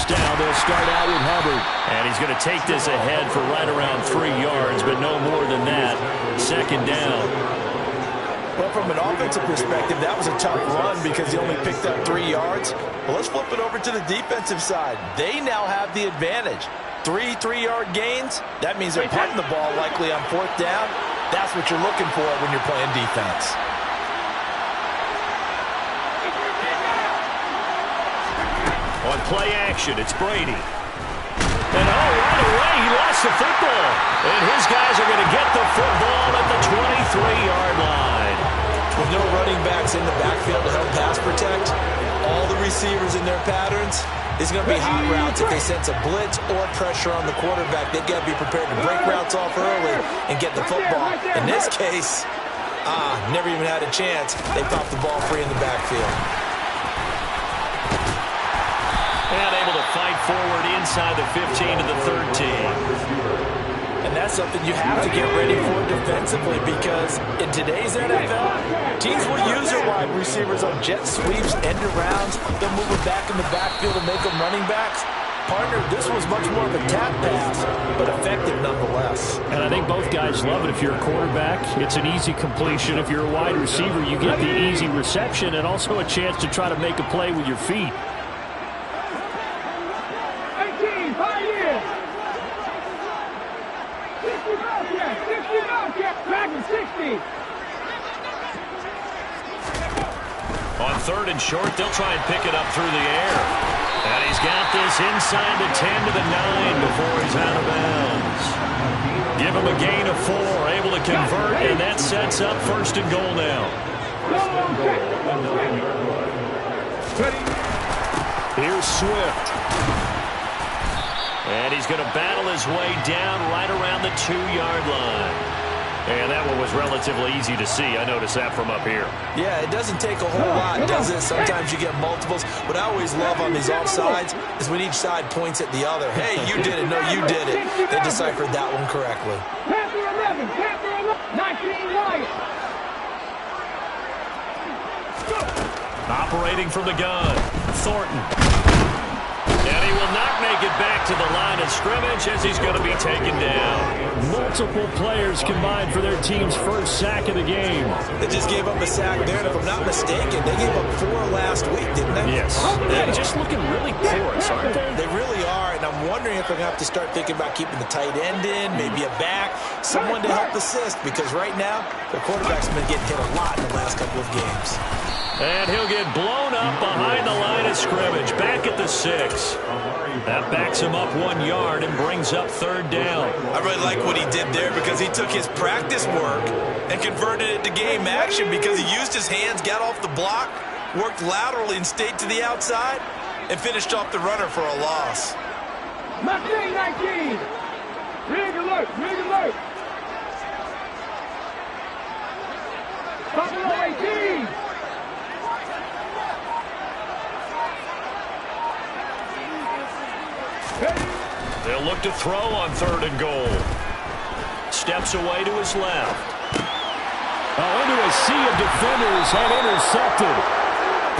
first down. They'll start out with Hubbard. And he's going to take this ahead for right around 3 yards, but no more than that. Second down. Well, from an offensive perspective, that was a tough run because he only picked up 3 yards. Well, let's flip it over to the defensive side. They now have the advantage. 3 3-yard gains, that means they're punting the ball likely on 4th down. That's what you're looking for when you're playing defense. On play action, it's Brady. And right away, he lost the football. And his guys are going to get the football at the 23-yard line. With no running backs in the backfield to help pass protect, all the receivers in their patterns, it's going to be hot routes if they sense a blitz or pressure on the quarterback. They've got to be prepared to break routes off early and get the football. In this case, never even had a chance. They popped the ball free in the backfield. And able to fight forward inside the 15 to the 13. And that's something you have to get ready for defensively because in today's NFL, teams will use their wide receivers on jet sweeps, end arounds. They'll move them back in the backfield and make them running backs. Partner, this was much more of a tap pass, but effective nonetheless. And I think both guys love it. If you're a quarterback, it's an easy completion. If you're a wide receiver, you get the easy reception and also a chance to try to make a play with your feet. On 3rd and short, they'll try and pick it up through the air. And he's got this inside the 10 to the 9 before he's out of bounds. Give him a gain of 4, able to convert, and that sets up 1st and goal now. Here's Swift. And he's going to battle his way down right around the 2-yard line. And that one was relatively easy to see. I noticed that from up here. Yeah, it doesn't take a whole lot, does it? Sometimes you get multiples. What I always love on these offsides is when each side points at the other. Hey, you did it. No, you did it. They deciphered that one correctly. Panther 11, Panther 19 Lions. Operating from the gun, Thornton. And he will not make it back to the line of scrimmage as he's going to be taken down. Multiple players combined for their team's first sack of the game. They just gave up a sack there, and if I'm not mistaken, they gave up 4 last week, didn't they? Yes. They're just looking really porous, aren't they? They really are, and I'm wondering if they're going to have to start thinking about keeping the tight end in, maybe a back, someone to help assist, because right now, the quarterback's been getting hit a lot in the last couple of games. And he'll get blown up behind the line of scrimmage, back at the 6. That backs him up 1 yard and brings up 3rd down. I really like what he did there because he took his practice work and converted it to game action because he used his hands, got off the block, worked laterally and stayed to the outside, and finished off the runner for a loss. Mustang 19. Rig alert, rig alert. Buffalo 18. They'll look to throw on 3rd and goal. Steps away to his left. Into a sea of defenders and intercepted.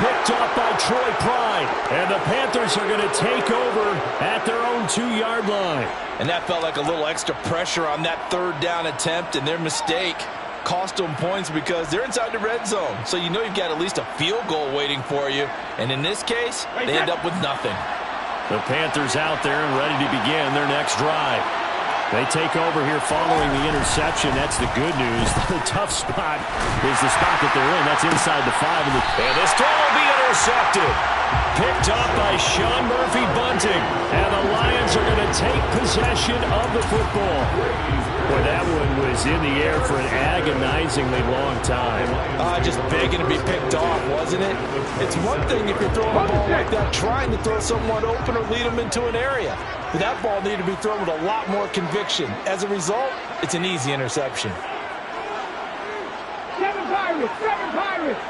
Picked up by Troy Pride. And the Panthers are going to take over at their own 2-yard line. And that felt like a little extra pressure on that 3rd down attempt, and their mistake cost them points because they're inside the red zone. So you know you've got at least a field goal waiting for you. And in this case, they end up with nothing. The Panthers out there and ready to begin their next drive. They take over here following the interception. That's the good news. The tough spot is the spot that they're in. That's inside the 5. And this throw will be intercepted. Picked up by Sean Murphy-Bunting. And the Lions are going to take possession of the football. Boy, that one was in the air for an agonizingly long time. Just begging to be picked off, wasn't it? It's one thing if you're throwing a ball like that, trying to throw someone open or lead them into an area. But that ball needed to be thrown with a lot more conviction. As a result, it's an easy interception. 7 Pirates, 7 Pirates.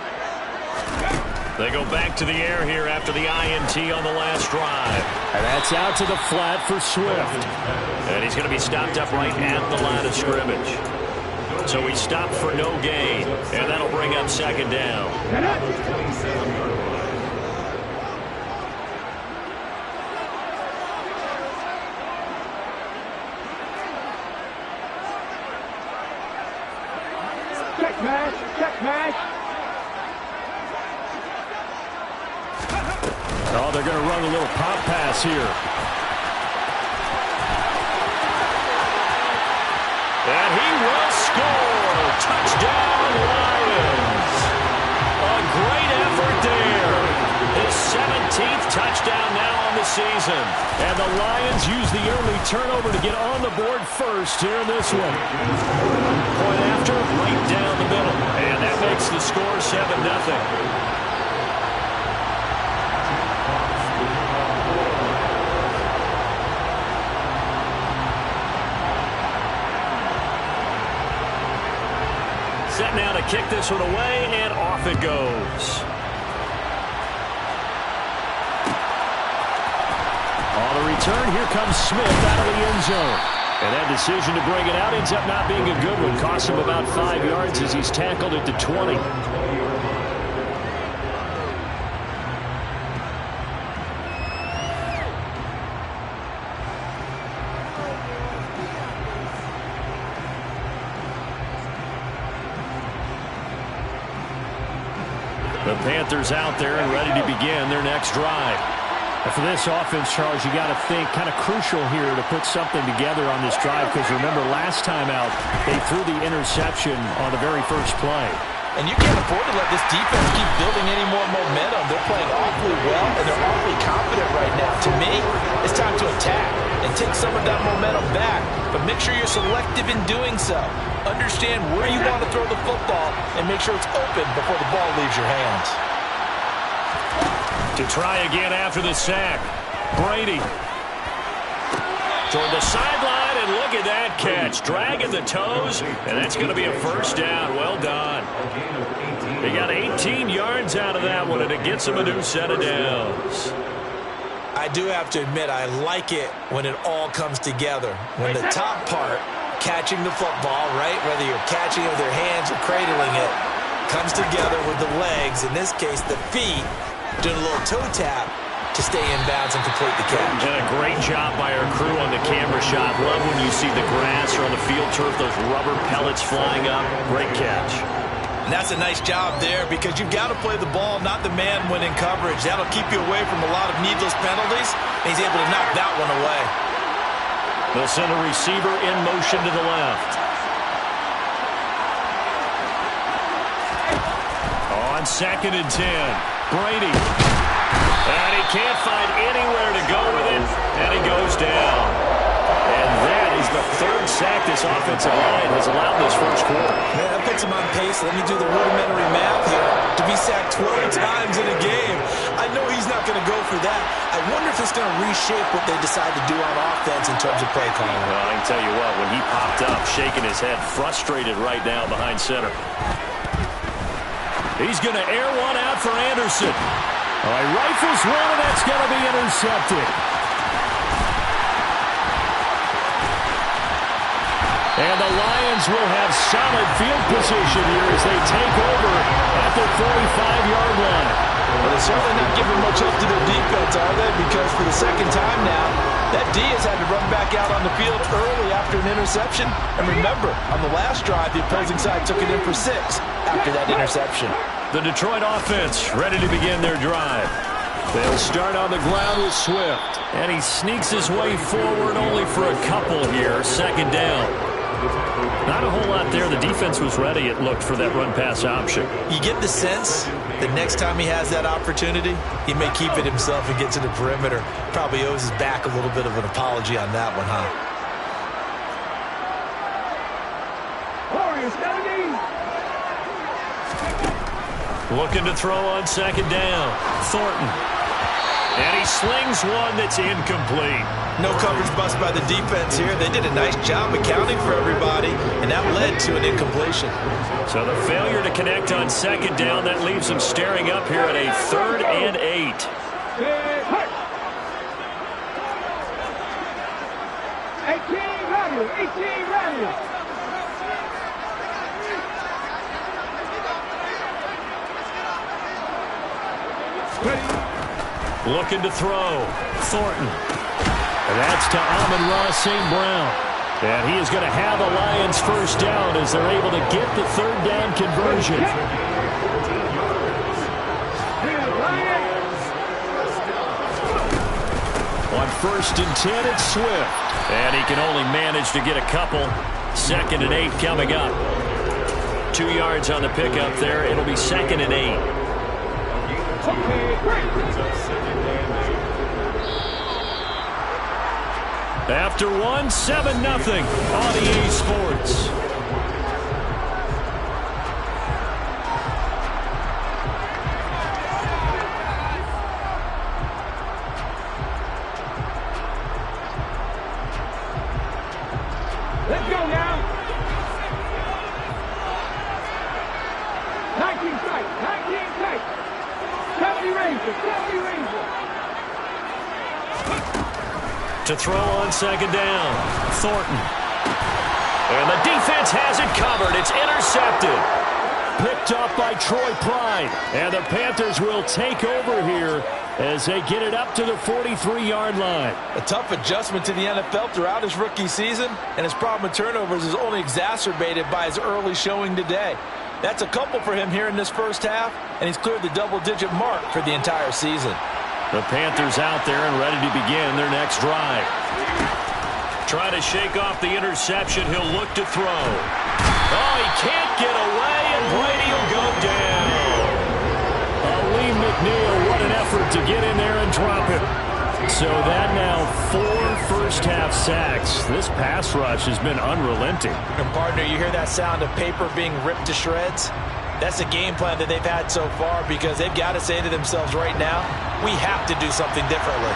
They go back to the air here after the INT on the last drive. And that's out to the flat for Swift. And he's going to be stopped up right at the line of scrimmage. So he stopped for no gain. And that'll bring up 2nd down. match, check match. Oh, they're going to run a little pop pass here. And he will score. Touchdown, Lions. A great effort there. His 17th touchdown now on the season. And the Lions use the early turnover to get on the board first here in this one. Point after, right down the middle. And that makes the score 7-0. Set now to kick this one away, and off it goes. On the return, here comes Smith out of the end zone. And that decision to bring it out ends up not being a good one. Costs him about 5 yards as he's tackled at the 20. The Panthers out there and ready to begin their next drive. And for this offense, Charles, you got to think kind of crucial here to put something together on this drive, because remember last time out they threw the interception on the very first play. And you can't afford to let this defense keep building any more momentum. They're playing awfully well, and they're awfully confident right now. To me, it's time to attack and take some of that momentum back. But make sure you're selective in doing so. Understand where you want to throw the football and make sure it's open before the ball leaves your hands. To try again after the sack, Brady. Toward the sideline, and look at that catch. Dragging the toes, and that's going to be a first down. Well done. They got 18 yards out of that one, and it gets them a new set of downs. I do have to admit, I like it when it all comes together. When the top part, catching the football, right, whether you're catching it with your hands or cradling it, comes together with the legs, in this case the feet, doing a little toe tap to stay in bounds and complete the catch. And a great job by our crew on the camera shot. Love when you see the grass or on the field turf, those rubber pellets flying up. Great catch. And that's a nice job there, because you've got to play the ball, not the man when in coverage. That'll keep you away from a lot of needless penalties, and he's able to knock that one away. They'll send a receiver in motion to the left. On 2nd and 10, Brady. And he can't find anywhere to go with it, and he goes down. And that is the 3rd sack this offensive line has allowed this first quarter. Man, that puts him on pace. Let me do the rudimentary math here. To be sacked 12 times in a game, I know he's not going to go for that. I wonder if it's going to reshape what they decide to do on offense in terms of play calling. Well, I can tell you what, when he popped up, shaking his head, frustrated right now behind center. He's going to air one out for Anderson. All right, rifles one, and that's going to be intercepted. And the Lions will have solid field position here as they take over at their 45-yard line. Well, they're certainly not giving much up to their defense, are they? Because for the second time now, that D has had to run back out on the field early after an interception. And remember, on the last drive, the opposing side took it in for 6 after that interception. The Detroit offense ready to begin their drive. They'll start on the ground with Swift. And he sneaks his way forward only for a couple here. 2nd down. Not a whole lot there. The defense was ready, it looked, for that run-pass option. You get the sense that next time he has that opportunity, he may keep it himself and get to the perimeter. Probably owes his back a little bit of an apology on that one, huh? Warriors, 70. Looking to throw on 2nd down. Thornton. And he slings one that's incomplete. No coverage bust by the defense here. They did a nice job accounting for everybody, and that led to an incompletion. So the failure to connect on 2nd down, that leaves them staring up here at a 3rd and 8. 18 ready. Looking to throw. Thornton. And that's to Amon-Ra St. Brown. And he is going to have a Lions first down as they're able to get the third down conversion. On 1st and 10, it's Swift. And he can only manage to get a couple. 2nd and 8 coming up. 2 yards on the pickup there. It'll be 2nd and 8. After 1, 7-0 on EA Sports. Let's go now. 19 tight, 19 tight. 70 Rangers, 70 Rangers. To throw on 2nd down, Thornton. And the defense has it covered. It's intercepted. Picked up by Troy Pride. And the Panthers will take over here as they get it up to the 43-yard line. A tough adjustment to the NFL throughout his rookie season, and his problem with turnovers is only exacerbated by his early showing today. That's a couple for him here in this first half, and he's cleared the double-digit mark for the entire season. The Panthers out there and ready to begin their next drive. Trying to shake off the interception. He'll look to throw. Oh, he can't get away, and Brady will go down. Lee McNeil, what an effort to get in there and drop it. So that now 4 first-half sacks. This pass rush has been unrelenting. And partner, you hear that sound of paper being ripped to shreds? That's the game plan that they've had so far because they've got to say to themselves right now, we have to do something differently.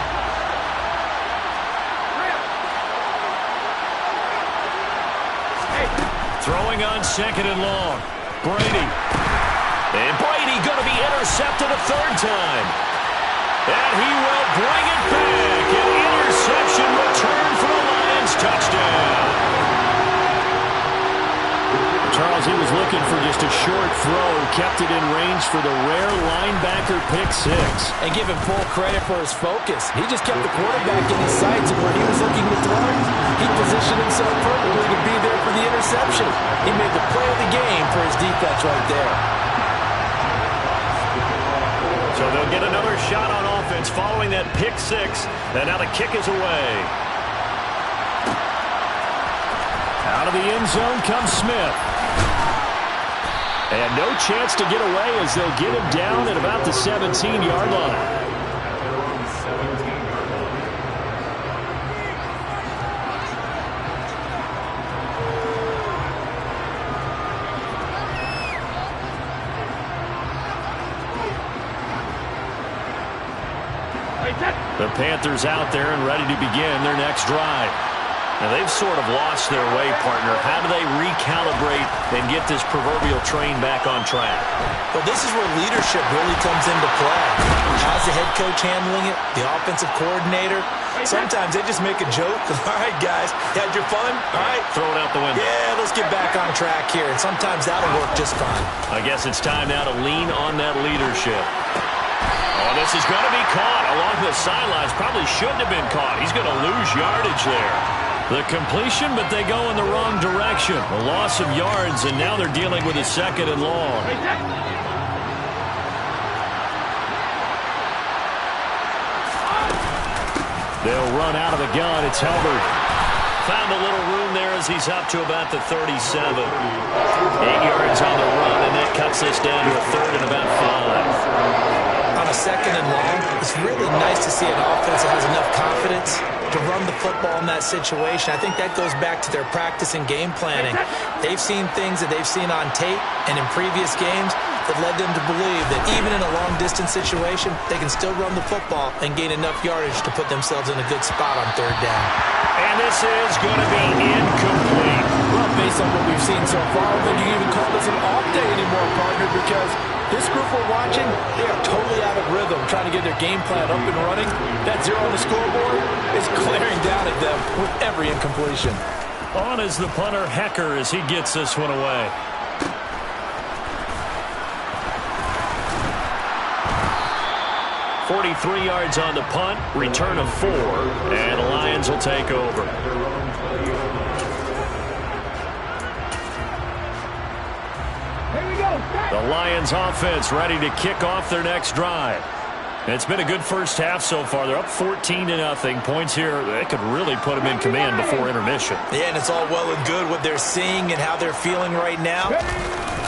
Throwing on 2nd and long. Brady. And Brady going to be intercepted a 3rd time. And he will bring it back. An interception return for the Lions touchdown. Charles, he was looking for just a short throw, kept it in range for the rare linebacker pick 6. And give him full credit for his focus. He just kept the quarterback in his sights, and where he was looking to throw, he positioned himself perfectly to be there for the interception. He made the play of the game for his defense right there. So they'll get another shot on offense following that pick 6, and now the kick is away. Out of the end zone comes Smith. And no chance to get away as they'll get him down at about the 17-yard line. The Panthers out there and ready to begin their next drive. Now, they've sort of lost their way, partner. How do they recalibrate and get this proverbial train back on track? Well, this is where leadership really comes into play. How's the head coach handling it? The offensive coordinator? Sometimes they just make a joke. All right, guys, you had your fun? All right. Throw it out the window. Yeah, let's get back on track here. And sometimes that'll work just fine. I guess it's time now to lean on that leadership. Oh, this is going to be caught along the sidelines. Probably shouldn't have been caught. He's going to lose yardage there. The completion, but they go in the wrong direction. A loss of yards, and now they're dealing with a 2nd and long. They'll run out of the gun. It's Hubbard. Found a little room there as he's up to about the 37. 8 yards on the run, and that cuts this down to a 3rd and about 5. On a 2nd and long, it's really nice to see an offense that has enough confidence to run the football in that situation. I think that goes back to their practice and game planning. They've seen things that they've seen on tape and in previous games that led them to believe that even in a long-distance situation, they can still run the football and gain enough yardage to put themselves in a good spot on 3rd down. And this is going to be incomplete. Well, based on what we've seen so far, I don't think you can even call this an off day anymore, partner, because this group we're watching, they are totally out of rhythm, trying to get their game plan up and running. That 0 on the scoreboard is glaring down at them with every incompletion. On is the punter, Hecker, as he gets this one away. .43 yards on the punt, return of 4, and the Lions will take over. The Lions offense ready to kick off their next drive. It's been a good first half so far. They're up 14-0. Points here, they could really put them in command before intermission. Yeah, and it's all well and good what they're seeing and how they're feeling right now.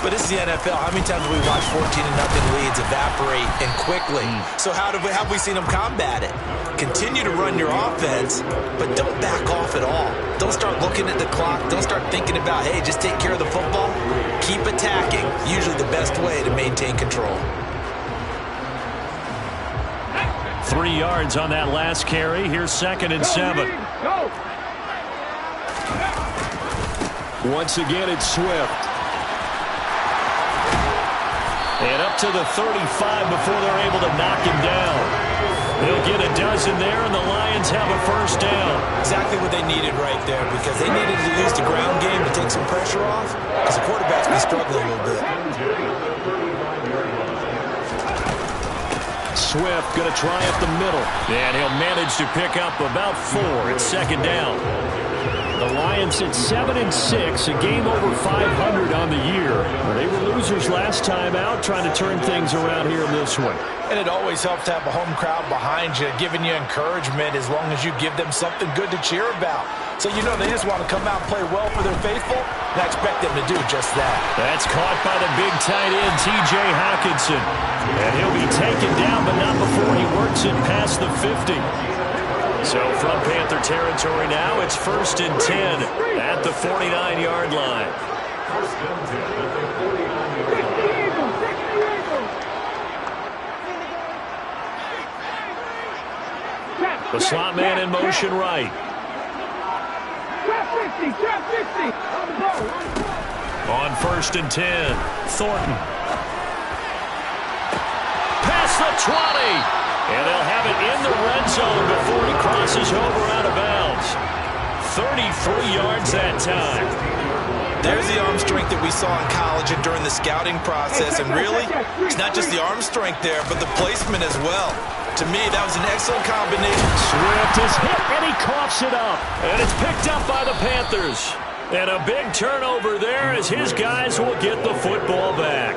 But this is the NFL. How many times have we watched 14-0 leads evaporate and quickly? So how have we seen them combat it? Continue to run your offense, but don't back off at all. Don't start looking at the clock. Don't start thinking about, hey, just take care of the football. Keep attacking. Usually the best way to maintain control. 3 yards on that last carry. Here's 2nd and 7. Once again, it's Swift. And up to the 35 before they're able to knock him down. They'll get a dozen there, and the Lions have a first down. Exactly what they needed right there, because they needed to use the ground game to take some pressure off, because the quarterback's been struggling a little bit. Swift going to try up the middle, and he'll manage to pick up about 4. It's 2nd down. The Lions at 7-6, a game over 500 on the year. They were losers last time out, trying to turn things around here in this one. And it always helps to have a home crowd behind you, giving you encouragement as long as you give them something good to cheer about. So you know they just want to come out and play well for their faithful, and I expect them to do just that. That's caught by the big tight end, T.J. Hockenson. And he'll be taken down, but not before he works it past the 50. So from Panther territory now, it's 1st and 10 at the 49-yard line. The slot man in motion right. On 1st and 10, Thornton. Past the 20. And they'll have it in the red zone before he crosses over out of bounds. 33 yards that time. There's the arm strength that we saw in college and during the scouting process. And really, it's not just the arm strength there, but the placement as well. To me, that was an excellent combination. Swift is hit, and he coughs it up. And it's picked up by the Panthers. And a big turnover there as his guys will get the football back.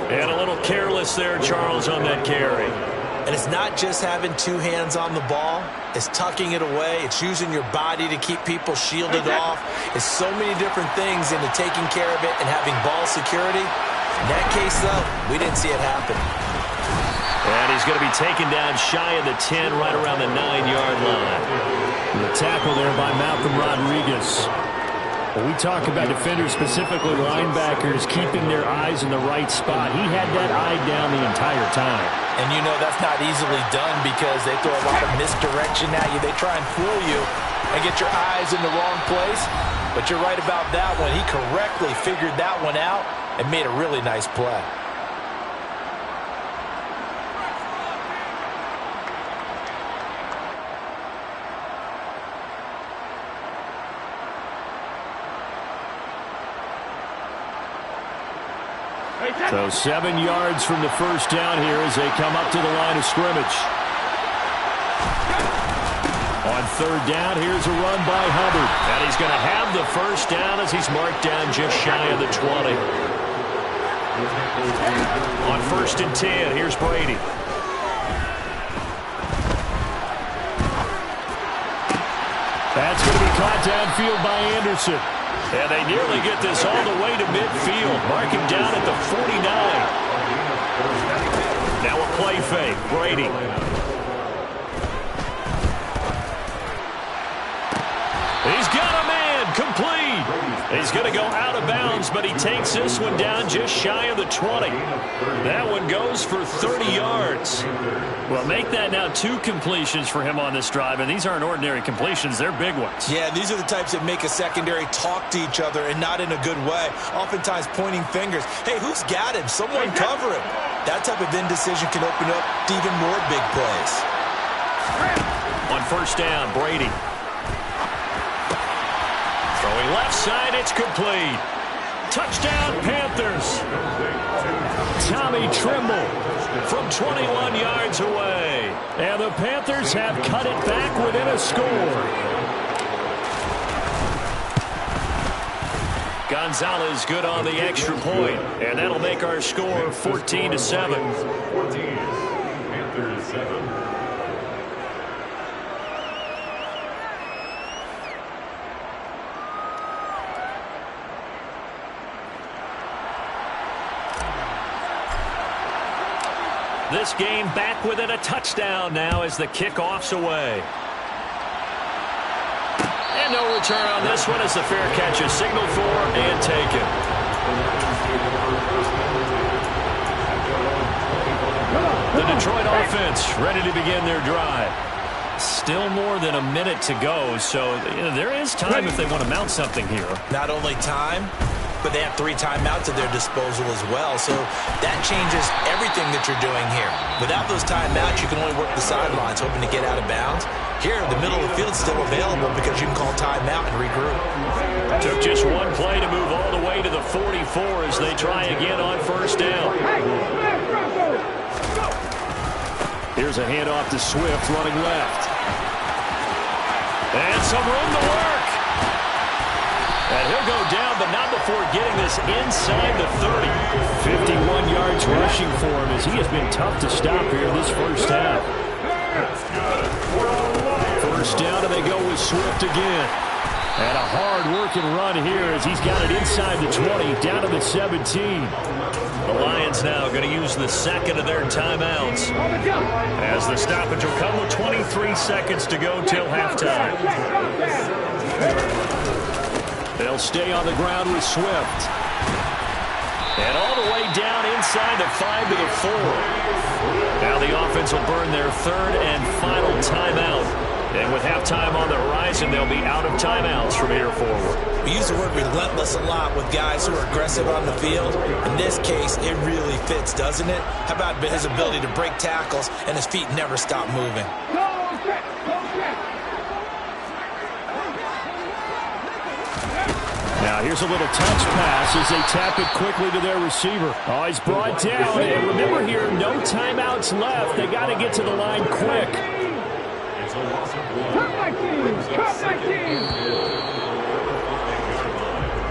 And a little careless there, Charles, on that carry. And it's not just having 2 hands on the ball. It's tucking it away. It's using your body to keep people shielded off. It's so many different things into taking care of it and having ball security. In that case, though, we didn't see it happen. And he's going to be taken down shy of the 10, right around the 9-yard line. The tackle there by Malcolm Rodriguez. When we talk about defenders, specifically linebackers, keeping their eyes in the right spot, he had that eye down the entire time. And you know that's not easily done because they throw a lot of misdirection at you. They try and fool you and get your eyes in the wrong place. But you're right about that one. He correctly figured that one out and made a really nice play. So 7 yards from the first down here as they come up to the line of scrimmage. On 3rd down, here's a run by Hubbard. And he's going to have the first down as he's marked down just shy of the 20. On 1st and 10, here's Brady. That's going to be caught downfield by Anderson. And they nearly get this all the way to midfield. Mark him down at the 49. Now a play fake. Brady. He's got a man. Complete. He's going to go out of bounds, but he takes this one down just shy of the 20. That one goes for 30 yards. Well, make that now 2 completions for him on this drive, and these aren't ordinary completions. They're big ones. Yeah, these are the types that make a secondary talk to each other and not in a good way. Oftentimes pointing fingers. Hey, who's got him? Someone cover him. That type of indecision can open up to even more big plays. On 1st down, Brady. Throwing left side, it's complete. Touchdown, Panthers. Tommy Tremble from 21 yards away. And the Panthers have cut it back within a score. Gonzalez good on the extra point, and that'll make our score 14-7. 14, Panthers 7. This game back within a touchdown now as the kickoff's away. And no return on this one as the fair catch is signaled for and taken. The Detroit offense ready to begin their drive. Still more than a minute to go, so there is time if they want to mount something here. Not only time, but they have 3 timeouts at their disposal as well. So that changes everything that you're doing here. Without those timeouts, you can only work the sidelines, hoping to get out of bounds. Here, the middle of the field is still available because you can call timeout and regroup. Took just one play to move all the way to the 44 as they try again on first down. Here's a handoff to Swift running left. And some room to work. And he'll go down, but not before getting this inside the 30. 51 yards rushing for him as he has been tough to stop here this first half. First down, and they go with Swift again. And a hard-working run here as he's got it inside the 20, down to the 17. The Lions now going to use the second of their timeouts as the stoppage will come with 23 seconds to go till halftime. They'll stay on the ground with Swift. And all the way down inside the 5 to the 4. Now the offense will burn their third and final timeout. And with halftime on the horizon, they'll be out of timeouts from here forward. We use the word relentless a lot with guys who are aggressive on the field. In this case, it really fits, doesn't it? How about his ability to break tackles and his feet never stop moving? Now here's a little touch pass as they tap it quickly to their receiver. Oh, he's brought down. And remember here, no timeouts left. They got to get to the line quick.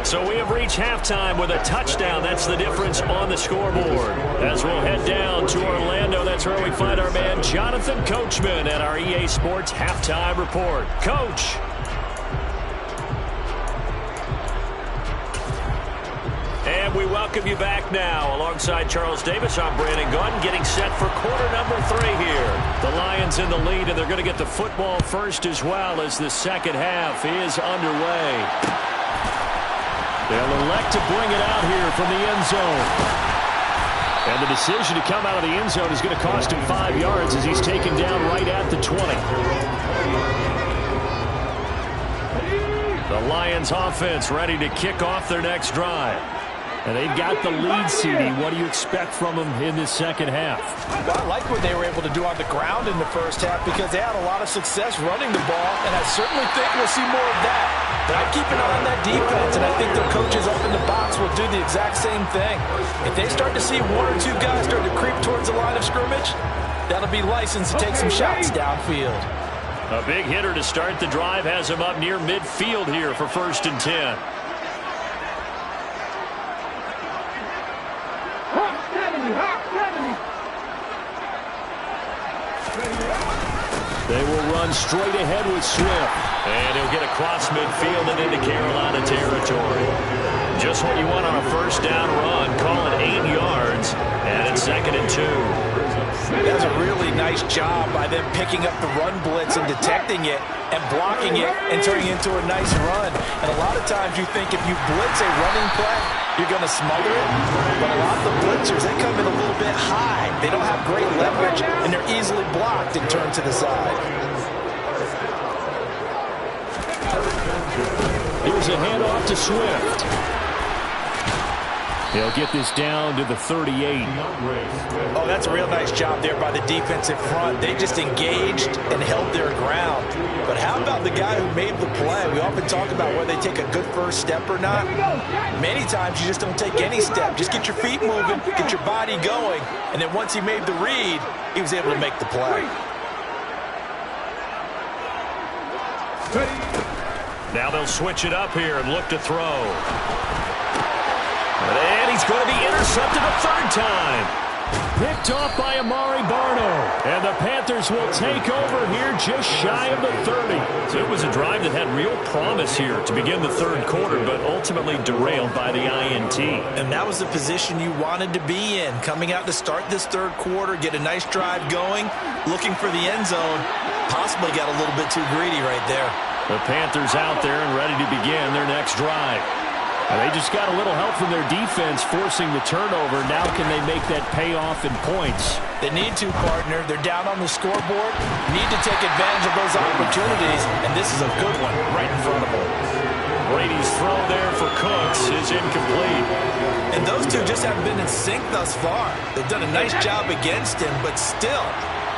So we have reached halftime with a touchdown. That's the difference on the scoreboard. As we'll head down to Orlando, that's where we find our man Jonathan Coachman at our EA Sports Halftime Report. Coach. And we welcome you back now. Alongside Charles Davis, I'm Brandon Gaudin, getting set for quarter number 3 here. The Lions in the lead, and they're going to get the football first as well as the second half is underway. They'll elect to bring it out here from the end zone. And the decision to come out of the end zone is going to cost him 5 yards as he's taken down right at the 20. The Lions offense ready to kick off their next drive. And they've got the lead, CD. What do you expect from them in this second half? Well, I like what they were able to do on the ground in the first half because they had a lot of success running the ball, and I certainly think we'll see more of that. But I'd keep an eye on that defense, and I think their coaches up in the box will do the exact same thing. If they start to see 1 or 2 guys start to creep towards the line of scrimmage, that'll be license to take some shots downfield. A big hitter to start the drive has him up near midfield here for 1st and 10. They will run straight ahead with Swift. And he'll get across midfield and into Carolina territory. Just what you want on a first down run. Call it 8 yards. And it's 2nd and 2. That's a really nice job by them picking up the run blitz and detecting it and blocking it and turning it into a nice run. And a lot of times you think if you blitz a running play, you're going to smother it. But a lot of the blitzers, they come in a little bit high. They don't have great leverage, and they're easily blocked and turned to the side. Here's a handoff to Swift. They'll get this down to the 38. Oh, that's a real nice job there by the defensive front. They just engaged and held their ground. But how about the guy who made the play? We often talk about whether they take a good first step or not. Many times you just don't take any step. Just get your feet moving, get your body going, and then once he made the read, he was able to make the play. Now they'll switch it up here and look to throw. And he's going to be intercepted a third time. Picked off by Amari Barno. And the Panthers will take over here just shy of the 30. So it was a drive that had real promise here to begin the third quarter, but ultimately derailed by the INT. And that was the position you wanted to be in. Coming out to start this third quarter, get a nice drive going, looking for the end zone. Possibly got a little bit too greedy right there. The Panthers out there and ready to begin their next drive. And they just got a little help from their defense forcing the turnover. Now can they make that pay off in points? They need to, partner. They're down on the scoreboard. Need to take advantage of those opportunities, and this is a good one right in front of them. Brady's throw there for Cooks is incomplete. And those two just haven't been in sync thus far. They've done a nice job against him, but still,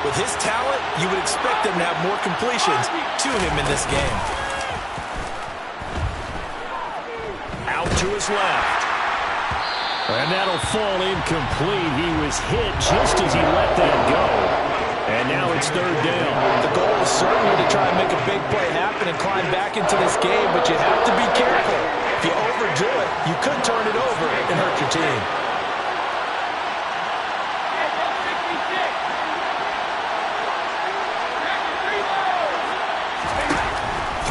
with his talent, you would expect them to have more completions to him in this game. Out to his left. And that'll fall incomplete. He was hit just as he let that go. And now it's third down. The goal is certainly to try and make a big play happen and climb back into this game, but you have to be careful. If you overdo it, you could turn it over and hurt your team.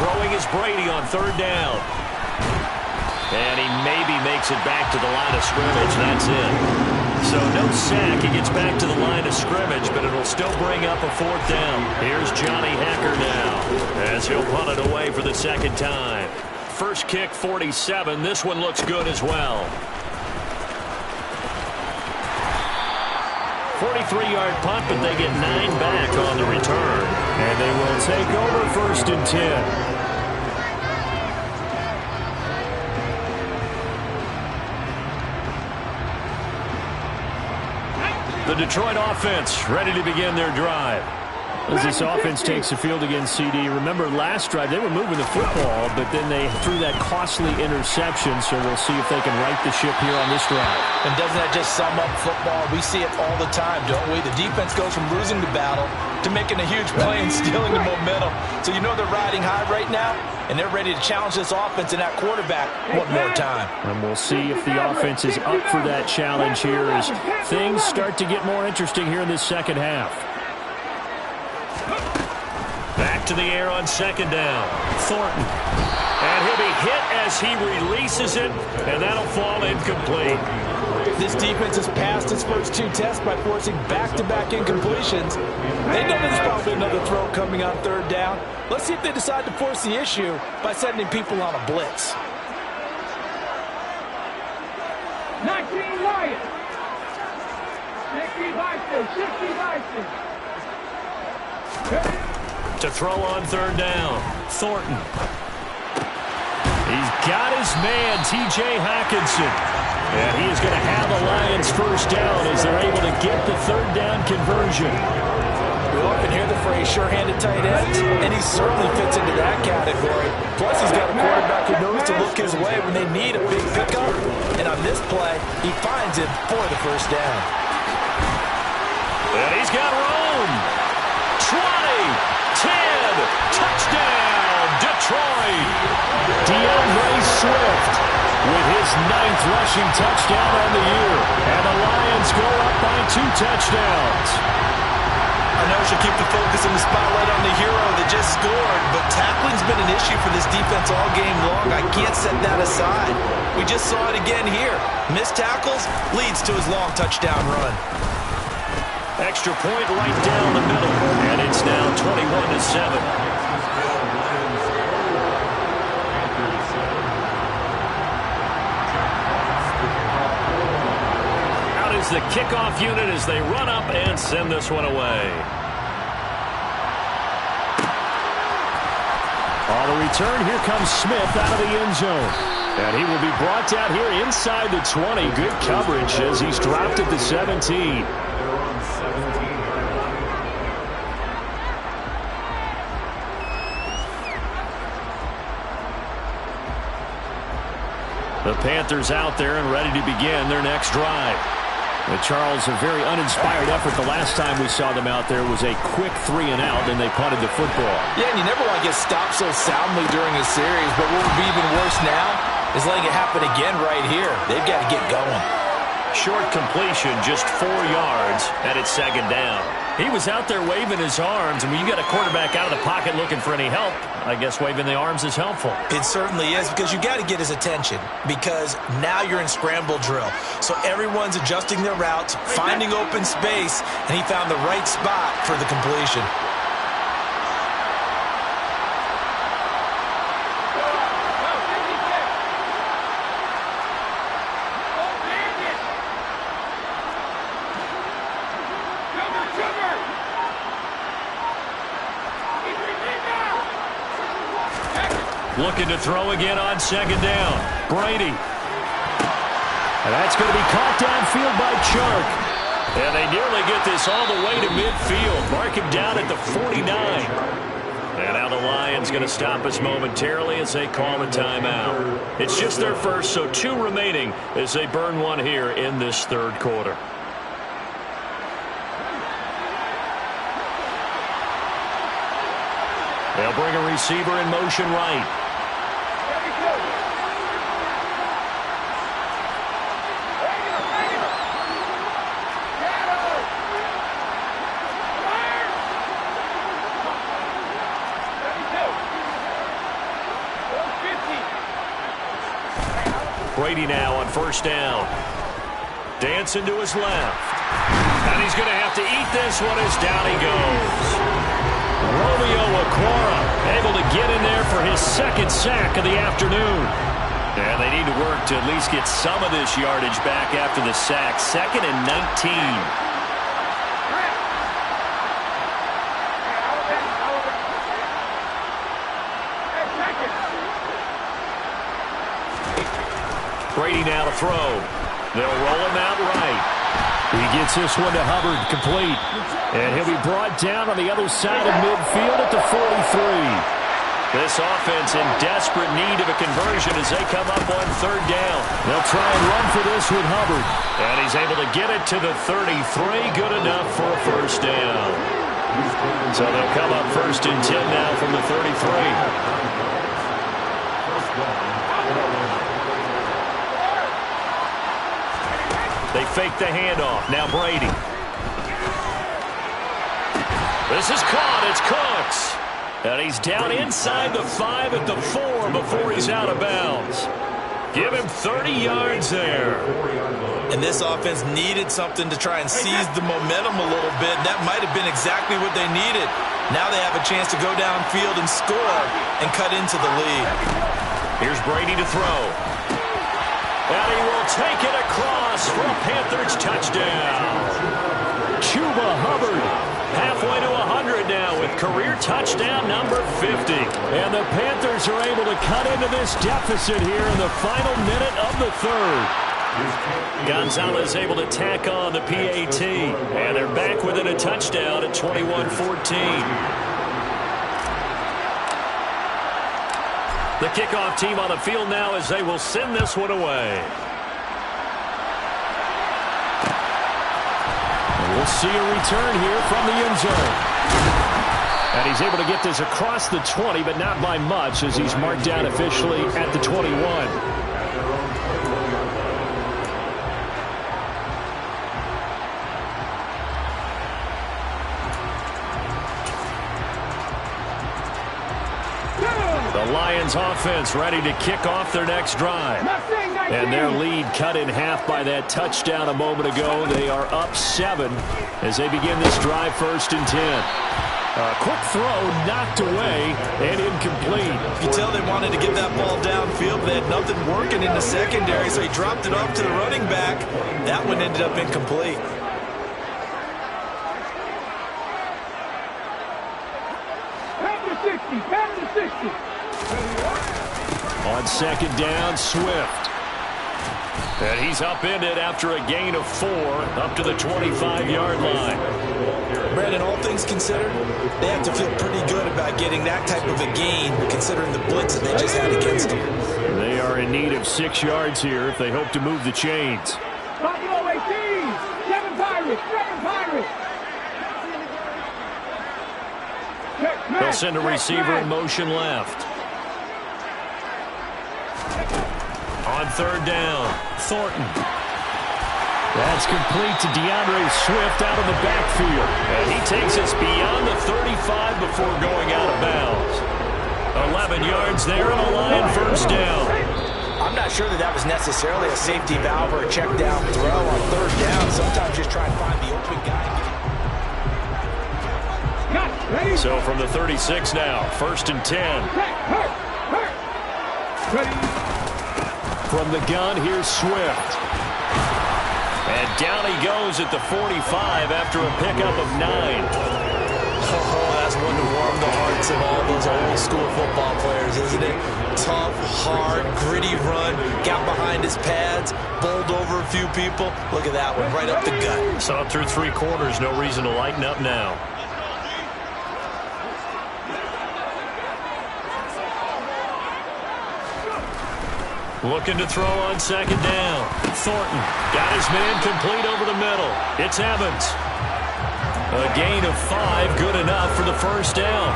Throwing is Brady on third down. And he maybe makes it back to the line of scrimmage. That's it. So no sack. He gets back to the line of scrimmage, but it'll still bring up a fourth down. Here's Johnny Hekker now as he'll punt it away for the second time. First kick, 47. This one looks good as well. 43-yard punt, but they get 9 back on the return. And they will take over first and 10. The Detroit offense ready to begin their drive. As this offense takes the field against CD, remember last drive they were moving the football, but then they threw that costly interception, so we'll see if they can right the ship here on this drive. And doesn't that just sum up football? We see it all the time, don't we? The defense goes from losing the battle to making a huge play and stealing the momentum. So you know they're riding high right now, and they're ready to challenge this offense and that quarterback one more time. And we'll see if the offense is up for that challenge here as things start to get more interesting here in this second half. Back to the air on second down. Thornton. And he'll be hit as he releases it, and that'll fall incomplete. This defense has passed its first 2 tests by forcing back-to-back incompletions. They know there's probably another throw coming on third down. Let's see if they decide to force the issue by sending people on a blitz. 19 Wyatt. 60 Bison. 60 Bison. To throw on third down. Thornton. He's got his man, T.J. Hockenson. And he is going to have the Lions first down as they're able to get the third down conversion. We often hear the phrase sure-handed tight ends, and he certainly fits into that category. Plus, he's got a quarterback who knows to look his way when they need a big pickup. And on this play, he finds him for the first down. And he's got room. 20, 10, touchdown, Detroit. DeAndre Swift with his 9th rushing touchdown on the year. And the Lions go up by 2 touchdowns. I know she'll keep the focus and the spotlight on the hero that just scored, but tackling's been an issue for this defense all game long. I can't set that aside. We just saw it again here. Missed tackles leads to his long touchdown run. Extra point right down the middle, and it's now 21-7. Out is the kickoff unit as they run up and send this one away. On the return, here comes Smith out of the end zone. And he will be brought down here inside the 20. Good coverage as he's dropped at the 17. The Panthers out there and ready to begin their next drive. And Charles, a very uninspired effort. The last time we saw them out there was a quick 3 and out, and they punted the football. Yeah, and you never want to get stopped so soundly during a series, but what would be even worse now is letting it happen again right here. They've got to get going. Short completion, just 4 yards, and it's second down. He was out there waving his arms, and when you got a quarterback out of the pocket looking for any help, I guess waving the arms is helpful. It certainly is, because you got to get his attention, because now you're in scramble drill. So everyone's adjusting their routes, finding open space, and he found the right spot for the completion. Looking to throw again on second down. Brady. And that's going to be caught downfield by Chark. And they nearly get this all the way to midfield. Mark him down at the 49. And now the Lions going to stop us momentarily as they call a timeout. It's just their first, so 2 remaining as they burn one here in this third quarter. They'll bring a receiver in motion right. Brady now on first down. Dancing to his left. And he's going to have to eat this one as down he goes. Romeo Okwara able to get in there for his second sack of the afternoon. And they need to work to at least get some of this yardage back after the sack. 2nd and 19. Brady now to throw. They'll roll him out right. He gets this one to Hubbard, complete. And he'll be brought down on the other side of midfield at the 43. This offense in desperate need of a conversion as they come up on third down. They'll try and run for this with Hubbard. And he's able to get it to the 33. Good enough for a first down. So they'll come up 1st and 10 now from the 33. They fake the handoff. Now Brady. This is caught. It's Cooks. And he's down inside the 5 at the 4 before he's out of bounds. Give him 30 yards there. And this offense needed something to try and seize the momentum a little bit. That might have been exactly what they needed. Now they have a chance to go downfield and score and cut into the lead. Here's Brady to throw. And he will take it across for a Panthers touchdown. Chuba Hubbard halfway to 100 now with career touchdown number 50. And the Panthers are able to cut into this deficit here in the final minute of the third. Gonzalez able to tack on the PAT. And they're back within a touchdown at 21-14. The kickoff team on the field now as they will send this one away. And we'll see a return here from the end zone. And he's able to get this across the 20, but not by much as he's marked down officially at the 21. The Lions offense ready to kick off their next drive. And their lead cut in half by that touchdown a moment ago. They are up 7 as they begin this drive 1st and 10. A quick throw knocked away and incomplete. You can tell they wanted to get that ball downfield. They had nothing working in the secondary, so he dropped it off to the running back. That one ended up incomplete. Pass to 60. On second down, Swift. And he's upended after a gain of 4 up to the 25-yard line. Brandon, all things considered, they have to feel pretty good about getting that type of a gain considering the blitz that they just had against them. They are in need of 6 yards here if they hope to move the chains. They'll send a receiver in motion left. On third down, Thornton. That's complete to DeAndre Swift out of the backfield. And he takes us beyond the 35 before going out of bounds. 11 yards there and a Lion first down. I'm not sure that was necessarily a safety valve or a check down throw on third down. Sometimes just try and find the open guy. So from the 36 now, 1st and 10. From the gun, here's Swift. And down he goes at the 45 after a pickup of 9. Oh, that's one to warm the hearts of all those old school football players, isn't it? Tough, hard, gritty run, got behind his pads, bowled over a few people. Look at that one, right up the gut. Saw it through 3 quarters, no reason to lighten up now. Looking to throw on second down. Thornton got his man complete over the middle. It's Evans. A gain of 5, good enough for the first down.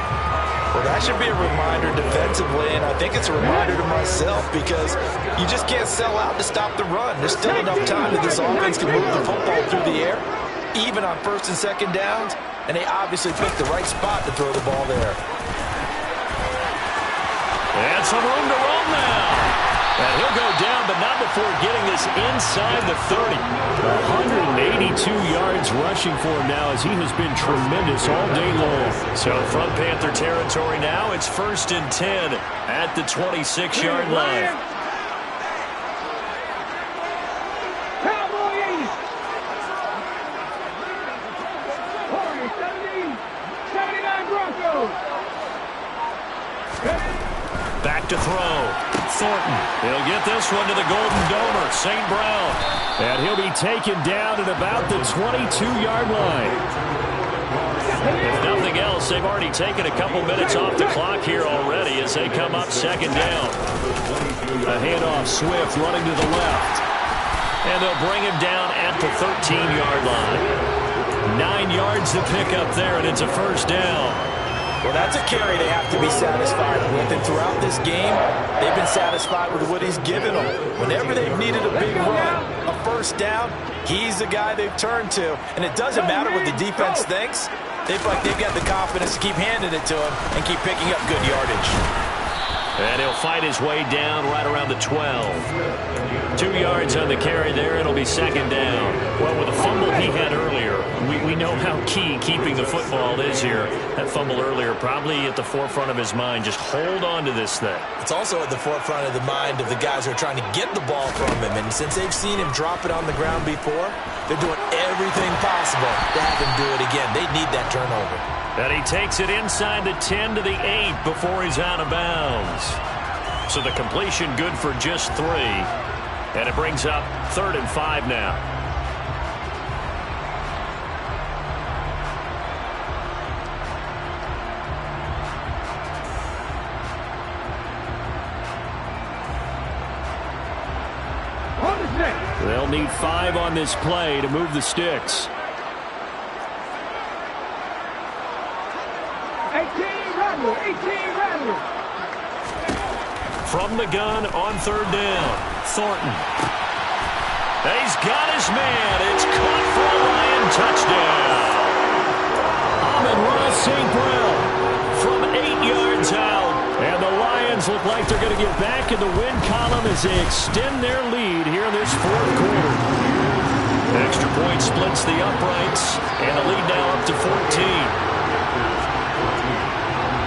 Well, that should be a reminder defensively, and I think it's a reminder to myself because you just can't sell out to stop the run. There's still enough time that this offense can move the football through the air, even on 1st and 2nd downs, and they obviously picked the right spot to throw the ball there. And some room to roam now. And he'll go down, but not before getting this inside the 30. 182 yards rushing for him now as he has been tremendous all day long. So from Panther territory now, it's 1st and 10 at the 26-yard line. Cowboys! 79 Broncos! Back to throw. Thornton. He'll get this one to the Golden Domer, St. Brown. And he'll be taken down at about the 22-yard line. If nothing else, they've already taken a couple minutes off the clock here already as they come up 2nd down. A handoff, Swift running to the left. And they'll bring him down at the 13-yard line. 9 yards to pick up there, and it's a first down. Well, that's a carry they have to be satisfied with. And throughout this game, they've been satisfied with what he's given them. Whenever they've needed a big run, a first down, he's the guy they've turned to. And it doesn't matter what the defense thinks. They feel like they've got the confidence to keep handing it to him and keep picking up good yardage. And he'll fight his way down right around the 12. 2 yards on the carry there. It'll be 2nd down. Well, with the fumble he had earlier, we know how key keeping the football is here. That fumble earlier probably at the forefront of his mind. Just hold on to this thing. It's also at the forefront of the mind of the guys who are trying to get the ball from him. And since they've seen him drop it on the ground before, they're doing everything possible to have him do it again. They need that turnover. And he takes it inside the 10 to the 8 before he's out of bounds. So the completion good for just 3. And it brings up 3rd and 5 now. They'll need 5 on this play to move the sticks. 18 Rattler. From the gun on 3rd down, Thornton. He's got his man. It's caught for a Lion touchdown. Amon-Ra St. Brown from 8 yards out. And the Lions look like they're going to get back in the win column as they extend their lead here in this 4th quarter. Extra point splits the uprights, and the lead now up to 14.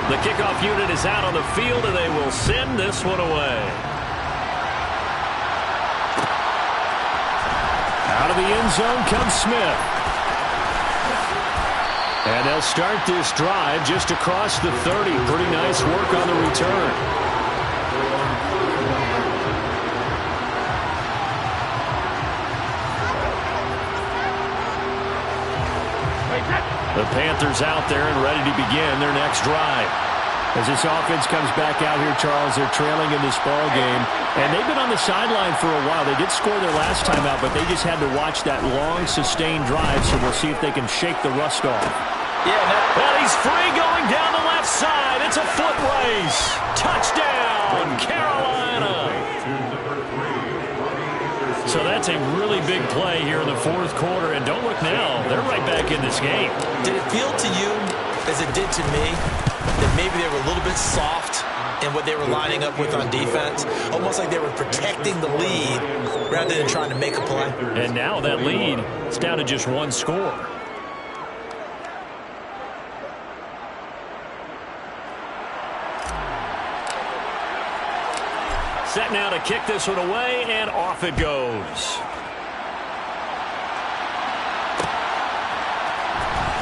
The kickoff unit is out on the field, and they will send this one away. Out of the end zone comes Smith. And they'll start this drive just across the 30. Pretty nice work on the return. The Panthers out there and ready to begin their next drive. As this offense comes back out here, Charles, they're trailing in this ball game. And they've been on the sideline for a while. They did score their last time out, but they just had to watch that long, sustained drive, so we'll see if they can shake the rust off. Yeah, and he's free going down the left side. It's a foot race. Touchdown, Carolina. So that's a really big play here in the fourth quarter. And don't look now, they're right back in this game. Did it feel to you, as it did to me, that maybe they were a little bit soft in what they were lining up with on defense? Almost like they were protecting the lead rather than trying to make a play. And now that lead is down to just one score. Set now to kick this one away, and off it goes.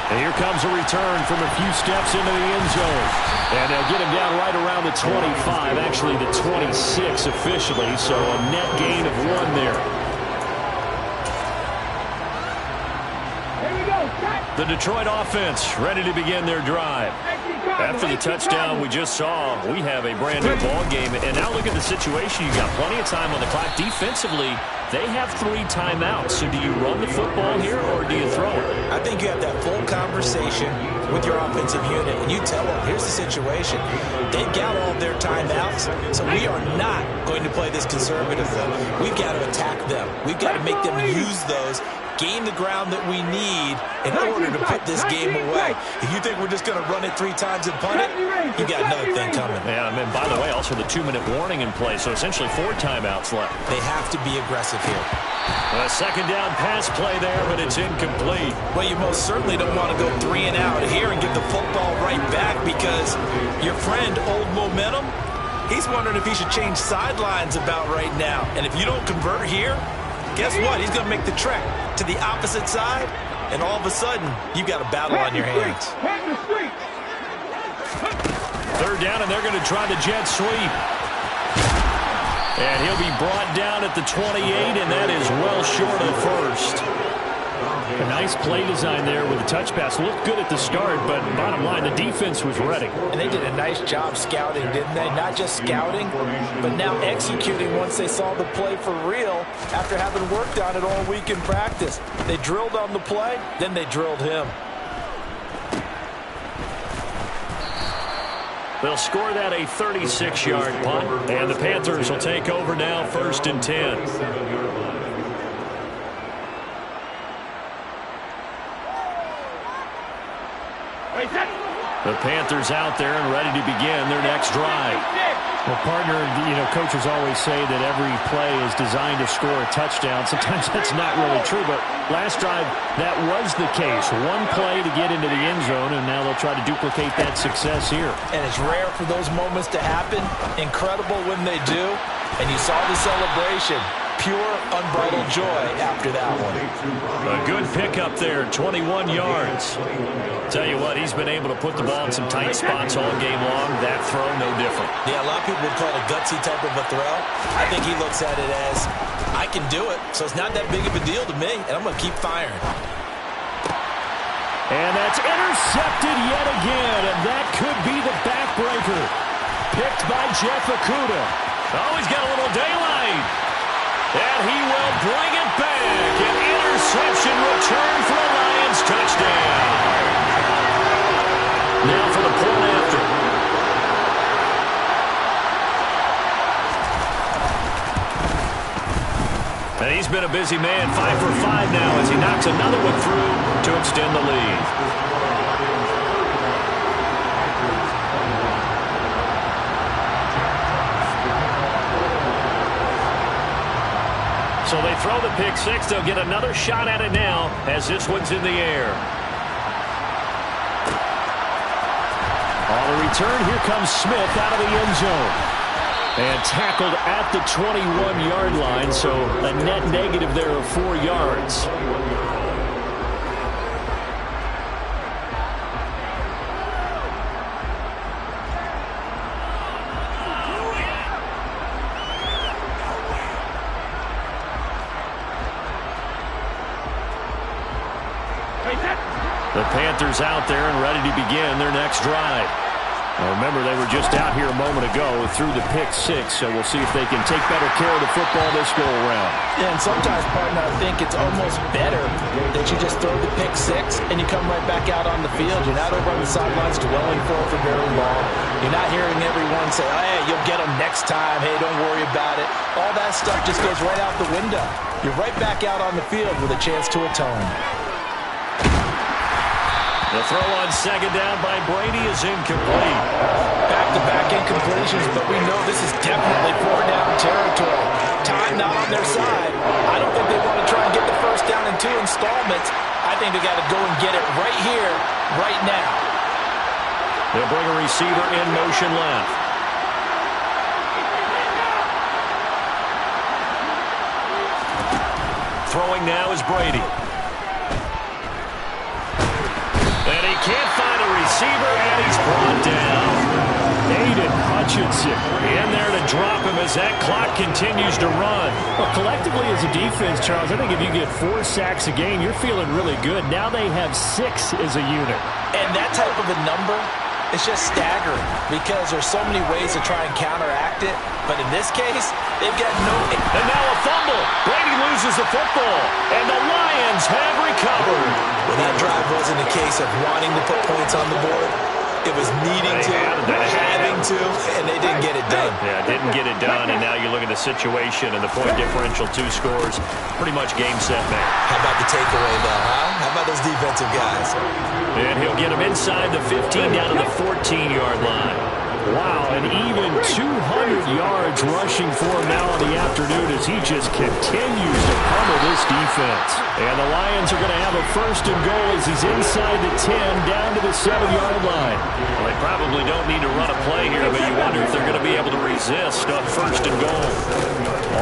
And here comes a return from a few steps into the end zone. And they'll get him down right around the 25, actually the 26 officially, so a net gain of 1 there. Here we go. The Detroit offense ready to begin their drive. After the touchdown we just saw, we have a brand new ball game. And now look at the situation. You got plenty of time on the clock. Defensively, they have 3 timeouts. So do you run the football here or do you throw it? I think you have that full conversation with your offensive unit, and you tell them, here's the situation. They've got all their timeouts, so we are not going to play this conservatively. We've got to attack them. We've got to make them use those, gain the ground that we need in order to put this game away. If you think we're just going to run it 3 times and punt it, you got another thing coming. Yeah, and by the way, also the 2-minute warning in play, so essentially 4 timeouts left. They have to be aggressive here. A second down pass play there, but it's incomplete. Well, you most certainly don't want to go 3 and out here and give the football right back, because your friend, Old Momentum, he's wondering if he should change sidelines about right now. And if you don't convert here, guess what? He's going to make the trek to the opposite side, and all of a sudden, you've got a battle on your hands. Third down, and they're going to try the jet sweep. And he'll be brought down at the 28, and that is well short of first. A nice play design there with a touch pass. Looked good at the start, but bottom line, the defense was ready. And they did a nice job scouting, didn't they? Not just scouting, but now executing once they saw the play for real after having worked on it all week in practice. They drilled on the play, then they drilled him. They'll score that a 36-yard punt, and the Panthers will take over now, 1st and 10. The Panthers out there and ready to begin their next drive. Well, partner, coaches always say that every play is designed to score a touchdown. Sometimes that's not really true, but last drive, that was the case. 1 play to get into the end zone, and now they'll try to duplicate that success here. And it's rare for those moments to happen. Incredible when they do. And you saw the celebration. Pure, unbridled joy after that one. A good pickup there, 21 yards. Tell you what, he's been able to put the ball in some tight spots all game long. That throw, no different. Yeah, a lot of people would call it a gutsy type of a throw. I think he looks at it as, I can do it, so it's not that big of a deal to me, and I'm going to keep firing. And that's intercepted yet again, and that could be the backbreaker. Picked by Jeff Okudah. Oh, he's got a little daylight. And he will bring it back. An interception return for the Lions. Touchdown. Now for the point after. And he's been a busy man, 5 for 5 now as he knocks another one through to extend the lead. So they throw the pick 6. They'll get another shot at it now as this one's in the air. On the return, here comes Smith out of the end zone. And tackled at the 21-yard line, so a net negative there of 4 yards. The Panthers out there and ready to begin their next drive. Well, remember, they were just out here a moment ago through the pick six, so we'll see if they can take better care of the football this go-around. Yeah, and sometimes, partner, I think it's almost better that you just throw the pick six and you come right back out on the field. You're not over on the sidelines dwelling for very long. You're not hearing everyone say, oh, hey, you'll get them next time. Hey, don't worry about it. All that stuff just goes right out the window. You're right back out on the field with a chance to atone. The throw on second down by Brady is incomplete. Back-to-back incompletions, but we know this is definitely four-down territory. Time not on their side. I don't think they want to try and get the first down in 2 installments. I think they got to go and get it right here, right now. They'll bring a receiver in motion left. Throwing now is Brady. And he can't find a receiver, and he's brought down. Aiden Hutchinson in there to drop him as that clock continues to run. Well, collectively as a defense, Charles, I think if you get 4 sacks a game, you're feeling really good. Now they have 6 as a unit. And that type of a number is just staggering because there's so many ways to try and counteract it. But in this case, they've got no... And now a fumble. Brady loses the football, and the Lions have recovered. Well, that drive wasn't a case of wanting to put points on the board. It was needing to, having to, and they didn't get it done. Yeah, didn't get it done, and now you look at the situation and the point differential, 2 scores, pretty much game, set, match. How about the takeaway, though, huh? How about those defensive guys? And he'll get him inside the 15 down to the 14-yard line. Wow, and even 200 yards rushing for him now in the afternoon as he just continues to pummel this defense. And the Lions are going to have a first and goal as he's inside the 10 down to the 7-yard line. Well, they probably don't need to run a play here, but you wonder if they're going to be able to resist on first and goal.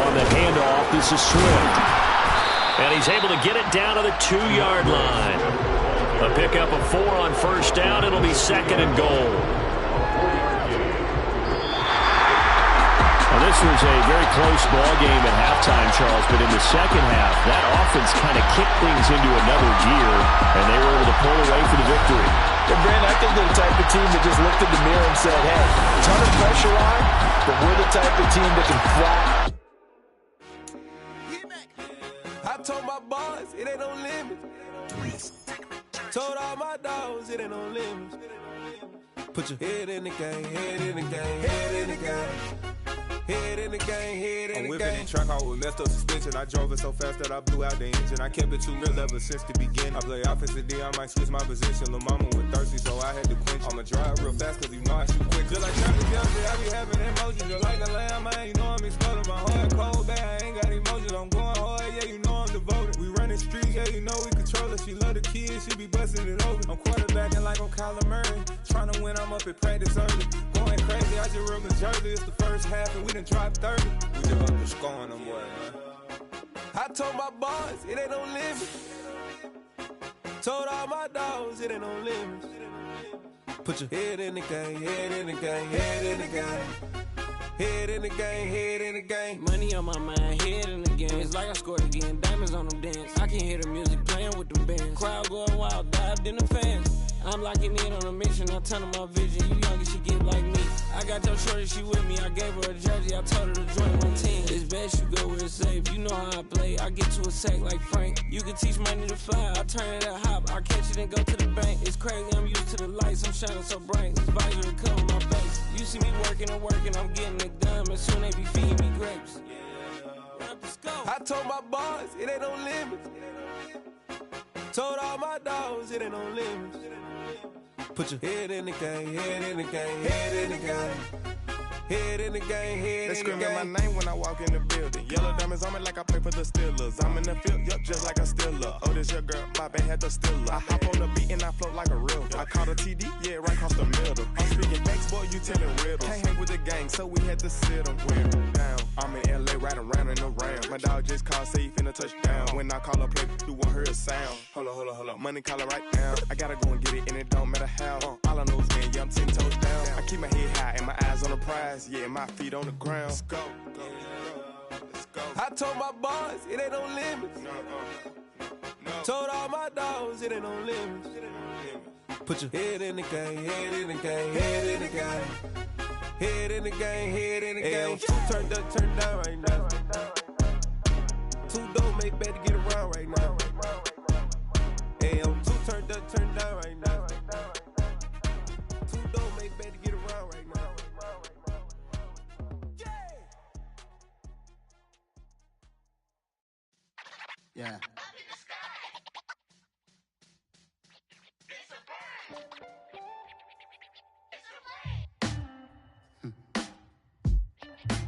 On the handoff, this is Swift. And he's able to get it down to the 2-yard line. A pickup of 4 on first down. It'll be second and goal. Well, this was a very close ball game at halftime, Charles, but in the second half, that offense kind of kicked things into another gear, and they were able to pull away for the victory. And Brandon, I think they're the type of team that just looked in the mirror and said, hey, ton of pressure on, but we're the type of team that can flat. I told my boys, it ain't no limit. Told all my dogs, it ain't no limits. Put your head in the game, head in the game, head in the game. Head in the game, head in the game. I'm whipping the track out with messed up suspension. I drove it so fast that I blew out the engine. I kept it too real ever since the beginning. I play offensive D, I might switch my position. Lil' mama was thirsty, so I had to quench. I'ma drive real fast, cause you know I shoot quick. Just like Travis Kelce, I be having emotions. Just like a lamb, man, you know I'm exploding. My heart cold, bad, I ain't got emotions. I'm going hard, yeah, you know I'm devoted. We running streets, yeah, you know we control it. She love the kids, she be busting it open. I'm quarterbacking like I'm Kyler Murray. Trying to win, I'm up at practice early. Going crazy, I just rub the jersey. It's the first half, and we done dropped 30. We just underscoring them, boy, man. I told my boys, it ain't no limit. Told all my dogs, it ain't no limits. Put your head in the game, head in the game, head in the game. Head in the game, head in the game. Money on my mind, head in the game. It's like I scored again, diamonds on them dance. I can hear the music playing with them bands. Crowd going wild, dived in the fans. I'm locking in on a mission, I turn on my vision. You younger, she get like me. I got your shorty, she with me. I gave her a jersey, I told her to join my team. It's best you go where it's safe. You know how I play, I get to a sack like Frank. You can teach money to fly, I turn it at hop. I catch it and go to the bank. It's crazy, I'm used to the lights, I'm shining so bright. This visor to cover my face. You see me working and working, I'm getting it done. And soon they be feeding me grapes. I told my boys, it ain't no limits. Told all my dogs, it ain't no limits. Put your head in the game, head in the game, head in the game. Head in the game, head in the game. They screaming my name when I walk in the building. Yellow diamonds on me like I play for the Steelers. I'm in the field, yup, just like a Steeler. Oh, this your girl, my band had the Steeler. I hop on the beat and I float like a real. I caught a TD, yeah, right across the middle. I'm speaking facts, boy, you telling riddles. Can't hang with the gang, so we had to sit them down. I'm in LA, riding around in the round. My dog just called, say he finna touch down. When I call a play, you won't hear a sound. Hold up, money caller right now. I gotta go and get it, and it don't matter how. All I know is, man, yeah, I'm 10 toes down. I keep my head high and my eyes on the prize. Yeah, my feet on the ground. Let's go. Let's go. I told my boys, it ain't no limits. Told all my dogs it ain't no limits. Put your head in the game, head in the game, head in the game. Head in the game, head in the game. Two turned up, turned down right now. Two dope make better get around right now. Hey, I'm two turned up, turned down right now. Two dope make better get around right now. Yeah.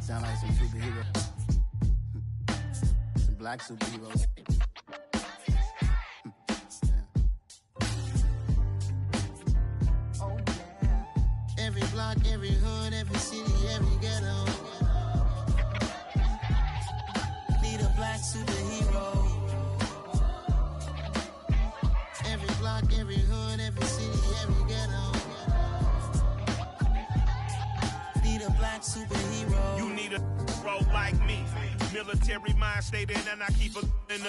Sound like some superheroes. Some black superheroes. Oh yeah. Every block, every hood, every city, every ghetto. Need a black superhero. Every block, every hood, every city, every ghetto. Need a black superhero. You need a role like me. Military mind stated, and I keep a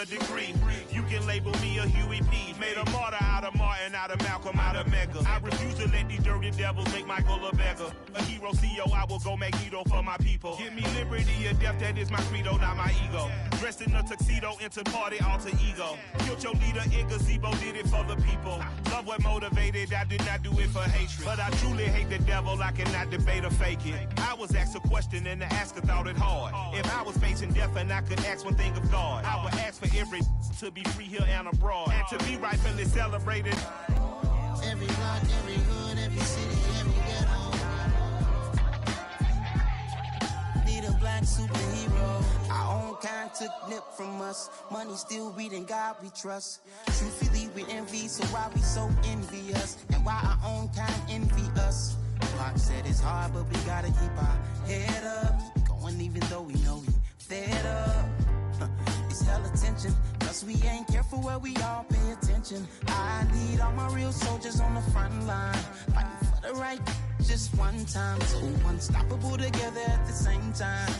degree. You can label me a Huey P. Made a martyr out of Martin, out of Malcolm, out of Mega. I refuse to let these dirty devils make Michael a beggar. A hero CEO, I will go Magneto for my people. Give me liberty or death, that is my credo, not my ego. Dressed in a tuxedo, into party, alter ego. Killed your leader in gazebo, did it for the people. Love what motivated, I did not do it for hatred. But I truly hate the devil, I cannot debate or fake it. I was asked a question and the asker thought it hard. If I was facing death and I could ask one thing of God, I would ask for every to be free here and abroad, and to be rightfully celebrated. Every block, every hood, every city, every ghetto. Need a black superhero. Our own kind took nip from us. Money still reading God we trust. Truthfully we envy, so why we so envious? And why our own kind envy us? Block said it's hard, but we gotta keep our head up. Going even though we know we fed up. It's hell attention, cause we ain't careful where we all pay attention. I need all my real soldiers on the front line, fighting for the right just one time. So unstoppable together at the same time,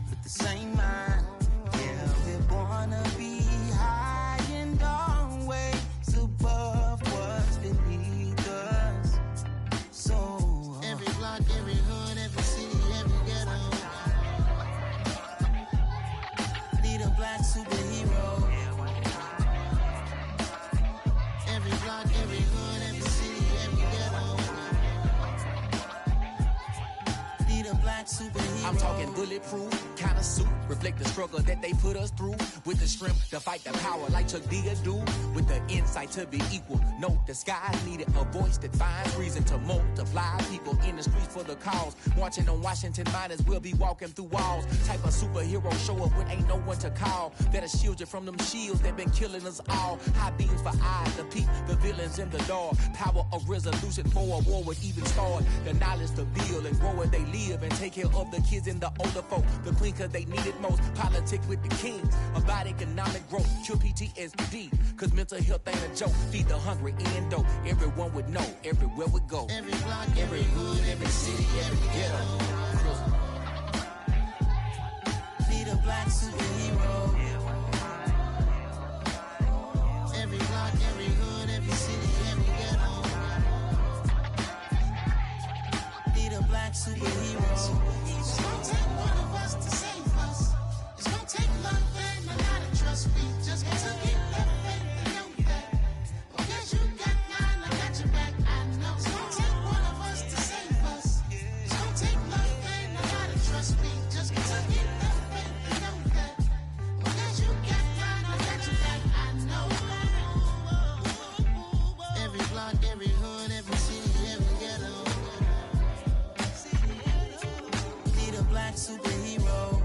with the same mind. Yeah, we're gonna be high and always above what's beneath us. So every block, every hood, every city, every ghetto. Need a black superhero. Every block, every hood, every city, every ghetto. Need a black superhero. I'm talking bulletproof, kind of suit, reflect the struggle that they put us through. With the strength to fight the power like Chuck D do. With the insight to be equal. No, the sky needed a voice that finds reason to multiply. People in the streets for the cause. Marching on Washington, might as well be walking through walls. Type of superhero show up when ain't no one to call. That'll shield you from them shields that been killing us all. High beams for eyes to peep the villains in the dark. Power of resolution for a war would even start. The knowledge to build and grow where they live and take care of the kids and the older folk. The clean cause they need it most. Politics with the kings. About economic growth. Cure PTSD. Cause mental health ain't a joke. Feed the hungry and dope. Everyone would know. Everywhere we go. Every block, every hood, every city, every ghetto. Need a black superhero. Every block, every hood, every city, every ghetto. Need a black superhero. It's gonna take one of us to save us. It's gonna take love and a lot of trust. We just gotta get love and the young back. Because you got mine, I got your back. I know. It's gonna take one of us to save us. It's gonna take love and a lot of trust. We just gotta get love and the young back. Because you got mine, I got your back. I know. Every block, every hood, every city, every ghetto. Need a black superhero.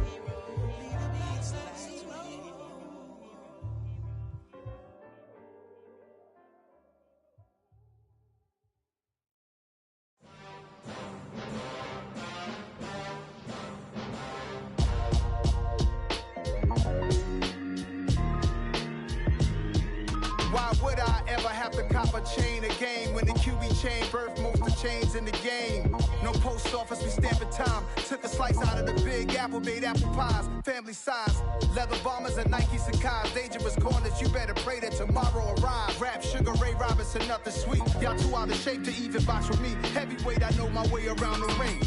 Why would I ever have to cop a chain of game. When the QB chain birthed most of chains in the game. No post office, we stamping time. Took a slice out of the big apple, made apple pies. Family size, leather bombers and Nike Sacai's. Dangerous corners, you better pray that tomorrow arrives. Rap, Sugar Ray Robinson, nothing sweet. Y'all too out of shape to even box with me. Heavyweight, I know my way around the ring.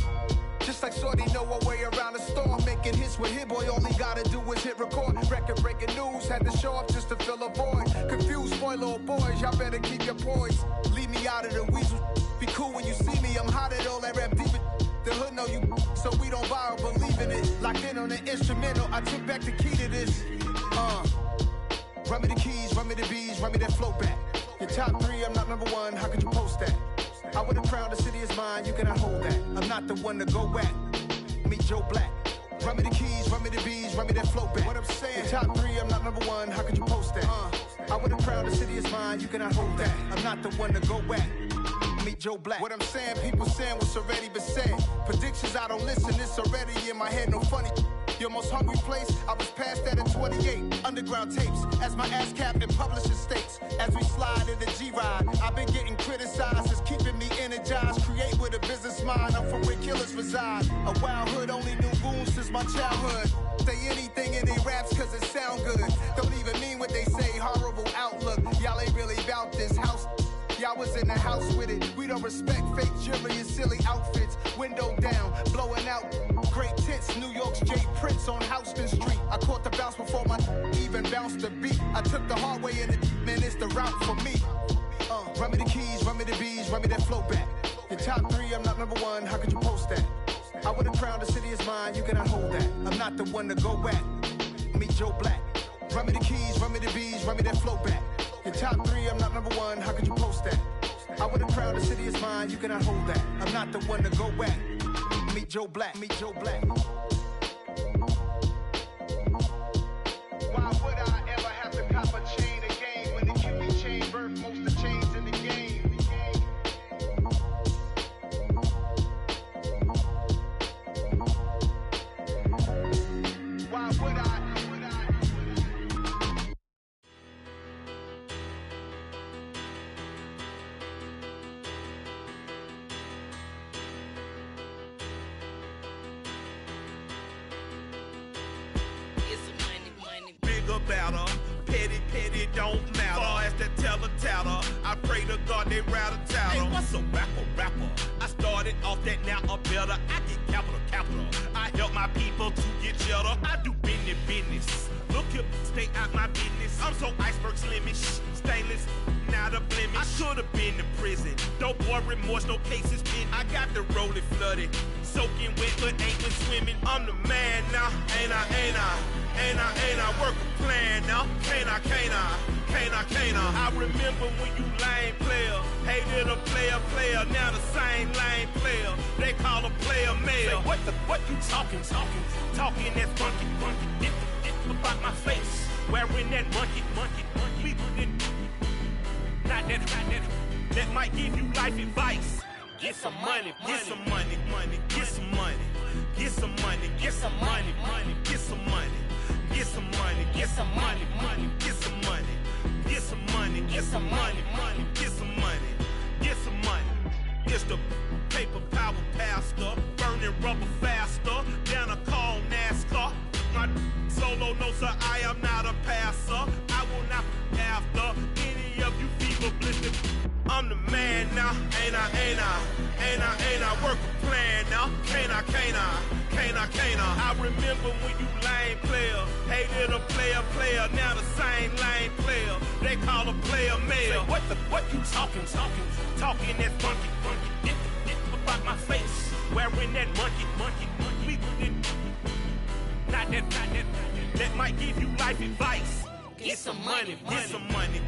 Just like Shorty know her way around the storm. Making hits with Hit Boy, all he gotta do is hit record. Record breaking news, had to show up just to fill a void. Confused boy, little boys, y'all better keep your poise. Leave me out of the weasel. Be cool when you see me, I'm hot at all that rap deep. The hood know you, so we don't borrow, believe in it. Locked in on the instrumental, I took back the key to this. Run me the keys, run me the bees, run me that flow back. Your top 3, I'm not number 1, how could you post that? I would've crowned the city is mine, you cannot hold that. I'm not the one to go at. Meet Joe Black. Run me the keys, run me the bees, run me that flow back. What I'm saying, your top 3, I'm not number 1, how could you post that? I would've crowned the city is mine, you cannot hold that. I'm not the one to go at. Meet Joe Black. What I'm saying, people saying what's already been said. Predictions, I don't listen, it's already in my head, no funny. Your most hungry place, I was past that in 28. Underground tapes, as my ass cap in publishing states. As we slide in the G-Ride, I've been getting criticized, it's keeping me energized. Create with a business mind, I'm from where killers reside. A wild hood, only knew goons since my childhood. Say anything in they raps cause it sound good. Don't even mean what they say, horrible outlook. Y'all ain't really about this house. Y'all was in the house with it. We don't respect fake jewelry and silly outfits. Window down, blowing out great tits. New York's Jay Prince on Houston Street. I caught the bounce before my even bounced the beat. I took the hard way in it, man, it's the route for me. Run me the keys, run me the bees, run me that flow back. Your top 3, I'm not number 1, how could you post that? I would've crowned the city is mine, you cannot hold that. I'm not the one to go at. Meet Joe Black. Run me the keys, run me the bees, run me that flow back. Your top 3, I'm not number 1, how could you post that? I would've crowned the city is mine, you cannot hold that. I'm not the one to go at. Meet Joe Black, meet Joe Black. Why would I ever have to cop a chain again when the QB chain birthed most of chains in the game? Why would I? Better. Petty don't matter. Far as that teller, I pray to God they rattle tattle. Hey, what's a rapper? I started off that, now I'm better. I get capital. I help my people to get cheddar. I do business. Look here, stay out my business. I'm so iceberg slimish, stainless, not a blemish. I should've been in prison. Don't boy remorse, no cases pinned. I got the rolling flooded, soaking wet, but ain't been swimming. I'm the man now, ain't I work a plan now, can't I? I remember when you lame player, hated a player, now the same lame player, they call a player mayor. Say, what you talking that's funky, get about my face, wearing that monkey, we didn't, not that might give you life advice. Get some money, get some money, get some money, get some money, get some money, get some money. Get some money, get some money, get some money, get some money, get some money, get some money, get some money. It's the paper power pastor, burning rubber faster than a call NASCAR. My solo no sir, I am not a passer. I will not after any of you fever blistered. I'm the man now, ain't I work a plan now, can't I? I remember when you lame player, hated a player, now the same lame player, they call a player mayor. Say, what you talking that funky, get about my face, wearing that monkey, we didn't, not that might give you life advice. Get some money, get some money.